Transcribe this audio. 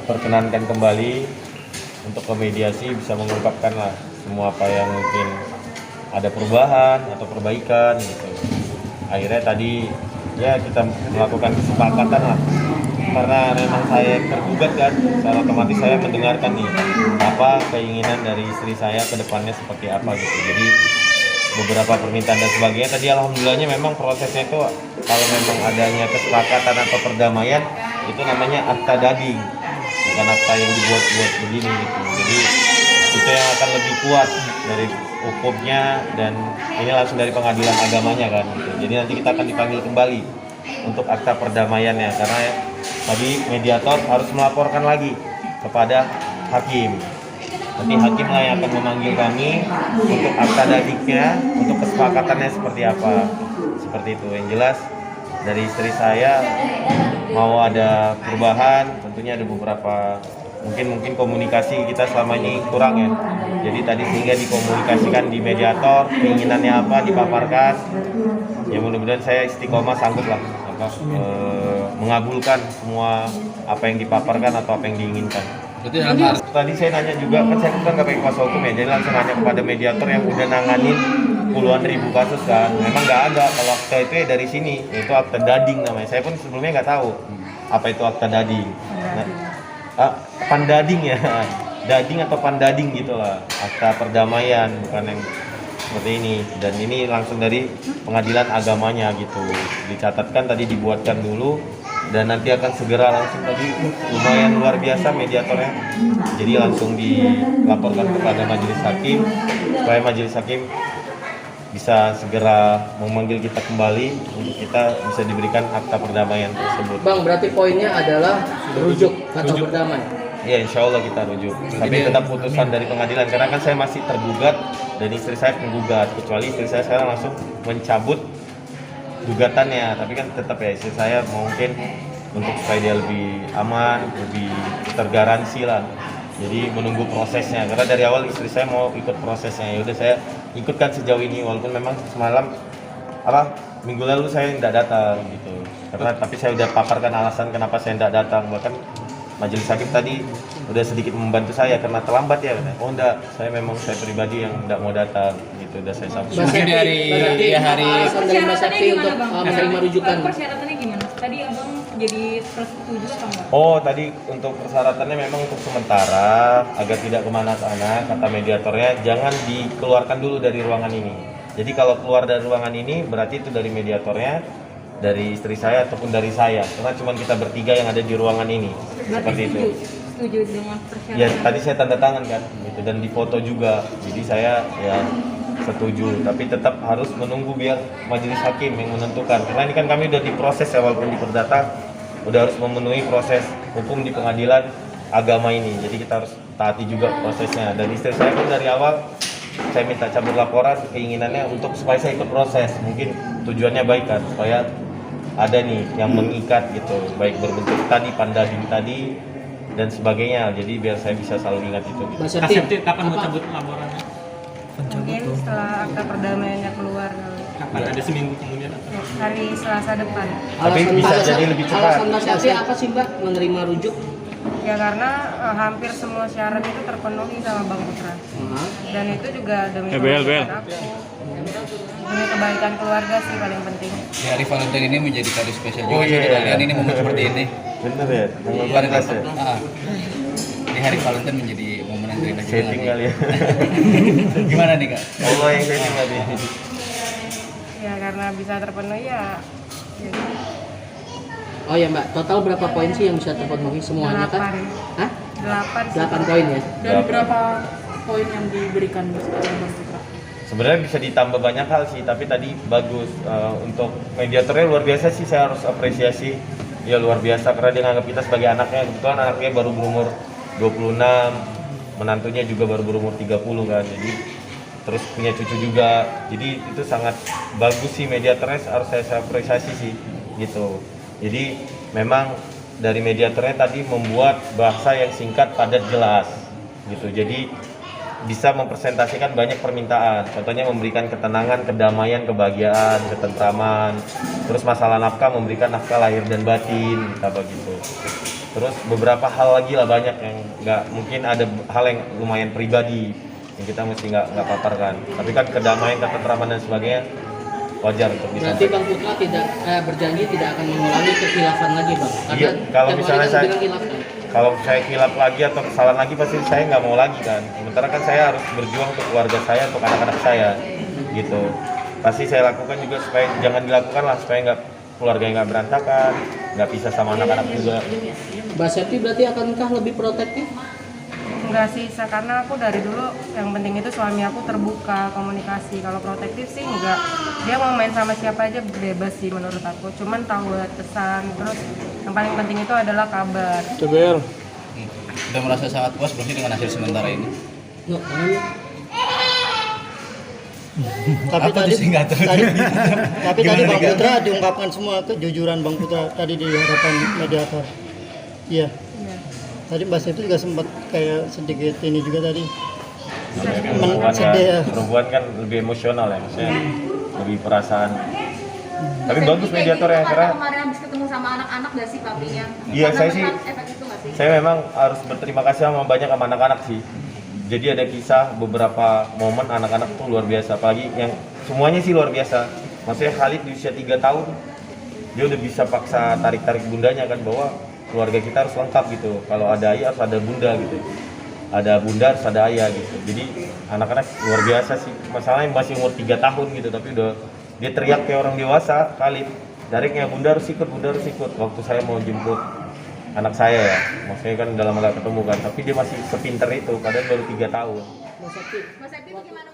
perkenankan kembali untuk ke mediasi, bisa mengungkapkan lah semua apa yang mungkin ada perubahan atau perbaikan gitu. Akhirnya tadi ya kita melakukan kesepakatan lah, karena memang saya tergugat kan, secara otomatis saya mendengarkan nih apa keinginan dari istri saya ke depannya seperti apa gitu. Jadi beberapa permintaan dan sebagainya tadi alhamdulillahnya memang prosesnya itu kalau memang adanya kesepakatan atau perdamaian itu namanya akta dading, bukan akta yang dibuat-buat begini gitu. Jadi itu yang akan lebih kuat dari hukumnya, dan ini langsung dari pengadilan agamanya kan gitu. Jadi nanti kita akan dipanggil kembali untuk akta perdamaiannya, karena tadi mediator harus melaporkan lagi kepada hakim. Nanti hakim lah yang akan memanggil kami untuk akta dadiknya, untuk kesepakatannya seperti apa. Seperti itu. Yang jelas dari istri saya mau ada perubahan, tentunya ada beberapa mungkin komunikasi kita selama ini kurang ya. Jadi tadi sehingga dikomunikasikan di mediator, keinginannya apa dipaparkan. Ya mudah-mudahan saya istiqomah sanggup lah mengabulkan semua apa yang dipaparkan atau apa yang diinginkan. Tadi saya nanya juga, kan saya kan nggak pakai kuasa hukum ya, jadi langsung nanya kepada mediator yang udah nanganin puluhan ribu kasus kan. Memang nggak ada kalau akta itu ya dari sini, itu akta dading namanya. Saya pun sebelumnya nggak tahu apa itu akta dading. Pandading ya, dading atau pandading gitulah, akta perdamaian, bukan yang seperti ini. Dan ini langsung dari pengadilan agamanya gitu, dicatatkan tadi, dibuatkan dulu, dan nanti akan segera langsung tadi lumayan luar biasa mediatornya. Jadi langsung dilaporkan kepada majelis hakim supaya majelis hakim bisa segera memanggil kita kembali untuk kita bisa diberikan akta perdamaian tersebut. Bang, berarti poinnya adalah rujuk atau berdamai? Ya, insya Allah kita rujuk. Tapi tetap putusan dari pengadilan, karena kan saya masih tergugat dan istri saya penggugat. Kecuali istri saya sekarang langsung mencabut gugatannya. Tapi kan tetap ya istri saya mungkin untuk supaya dia lebih aman, lebih tergaransi lah. Jadi menunggu prosesnya. Karena dari awal istri saya mau ikut prosesnya. Ya udah saya ikutkan sejauh ini, walaupun memang semalam minggu lalu saya tidak datang gitu. Karena tapi saya udah paparkan alasan kenapa saya tidak datang. Bahkan majelis hakim tadi udah sedikit membantu saya karena terlambat ya. Oh enggak, saya memang saya pribadi yang tidak mau datang gitu. Udah saya sampaikan. Mungkin dari alasan dari Mas Sakti untuk menerima rujukan. Persyaratannya gimana? Tadi abang jadi setuju atau enggak? Oh, tadi untuk persyaratannya memang untuk sementara agar tidak kemana-mana, kata mediatornya jangan dikeluarkan dulu dari ruangan ini. Jadi kalau keluar dari ruangan ini berarti itu dari mediatornya, dari istri saya ataupun dari saya, karena cuma kita bertiga yang ada di ruangan ini. Seperti itu. Setuju dengan persyaratan? Ya tadi saya tanda tangan kan, gitu, dan difoto juga. Jadi saya ya setuju, tapi tetap harus menunggu biar majelis hakim yang menentukan. Karena ini kan kami udah diproses ya, walaupun di perdata udah harus memenuhi proses hukum di pengadilan agama ini. Jadi kita harus taati juga prosesnya. Dan istri saya pun dari awal saya minta cabut laporan, keinginannya untuk supaya saya ikut proses. Mungkin tujuannya baik kan, supaya ada nih yang mengikat gitu, baik berbentuk tadi pandading tadi dan sebagainya. Jadi biar saya bisa selalu ingat itu. Mas Sakti kapan mau cabut laporannya? Mungkin setelah akta perdamaiannya keluar Kapan? Ada seminggu kemudian atau? hari Selasa depan. Tapi bisa jadi lebih cepat. Alasan Mas Sakti apa sih Mbak menerima rujuk? Ya karena hampir semua syarat itu terpenuhi sama Bang Putra. Dan itu juga demi kebaikan aku. Demi kebaikan keluarga sih paling penting. Di hari Valentine ini menjadi kado spesial Oh, juga iya, sih iya. kalian ini momen seperti ini. Bener ya, tanggal Kemarin 14 ya. Di hari Valentine menjadi momen yang terindah juga. Setting kali ya. Gimana nih Kak? Allah yang setting kali. Ya karena bisa terpenuhi ya. Jadi Oh ya Mbak, total berapa poin sih yang bisa terpenuhi semuanya kan? 8. Hah? 8 8 poin ya? Dan berapa poin yang diberikan Bang Putra? Sebenarnya bisa ditambah banyak hal sih, tapi tadi bagus. Untuk mediatornya luar biasa sih, saya harus apresiasi. Ya luar biasa karena dia nganggap kita sebagai anaknya. Kebetulan anaknya baru berumur 26, menantunya juga baru berumur 30 kan. Jadi terus punya cucu juga. Jadi itu sangat bagus sih, mediatornya harus saya apresiasi sih gitu. Jadi memang dari mediatornya tadi membuat bahasa yang singkat, padat, jelas gitu. Jadi bisa mempresentasikan banyak permintaan. Contohnya memberikan ketenangan, kedamaian, kebahagiaan, ketentraman. Terus masalah nafkah, memberikan nafkah lahir dan batin, apa gitu. Terus beberapa hal lagi lah banyak yang nggak, mungkin ada hal yang lumayan pribadi yang kita mesti nggak paparkan. Tapi kan kedamaian, ketentraman dan sebagainya wajar untuk Berarti disampaikan. Bang Putra tidak berjanji tidak akan mengulangi kekhilafan lagi Bang. Iya, kalau tiap misalnya hari kan saya- bilang khilaf, kan? Kalau saya khilaf lagi atau kesalahan lagi pasti saya nggak mau lagi kan. Sementara kan saya harus berjuang untuk keluarga saya, untuk anak-anak saya, gitu. Pasti saya lakukan juga supaya jangan dilakukan lah, supaya nggak keluarga nggak berantakan, nggak pisah sama anak-anak juga. Mbak Septi berarti akankah lebih protektif? Enggak sih, karena aku dari dulu yang penting itu suami aku terbuka komunikasi. Kalau protektif sih enggak, dia mau main sama siapa aja bebas sih menurut aku. Cuman tahu pesan, terus yang paling penting itu adalah kabar. Udah merasa sangat puas belum sih dengan hasil sementara ini? No, Tapi Apa tuh sih nggak tahu? tapi Gimana tadi Bang negara? Putra diungkapkan semua kejujuran Bang Putra tadi di hadapan mediator. Iya. Iya. Tadi Mbak Septi juga sempat kayak sedikit ini juga tadi. Perempuan, sedih ya. perempuan kan lebih emosional ya, maksudnya lebih perasaan. Tapi bagus mediator ya, karena kemarin habis ketemu sama anak-anak gak sih papinya? Iya, saya sih- efek itu gak sih? saya memang harus berterima kasih sama banyak sama anak-anak sih. Jadi ada kisah beberapa momen anak-anak tuh luar biasa, apalagi yang semuanya sih luar biasa. Maksudnya Khalid di usia 3 tahun dia udah bisa paksa tarik-tarik bundanya kan, bahwa keluarga kita harus lengkap gitu. Kalau ada ayah harus ada bunda gitu. Ada bunda harus ada ayah gitu. Jadi anak-anak luar biasa sih. Masalahnya masih umur 3 tahun gitu, tapi udah dia teriak kayak orang dewasa. Khalid tariknya bunda harus ikut, bunda harus ikut. Waktu saya mau jemput anak saya ya, maksudnya kan dalam agak ketemu kan, tapi dia masih sepinter itu, padahal baru 3 tahun. Mbak Septi, Mas Epi itu gimana?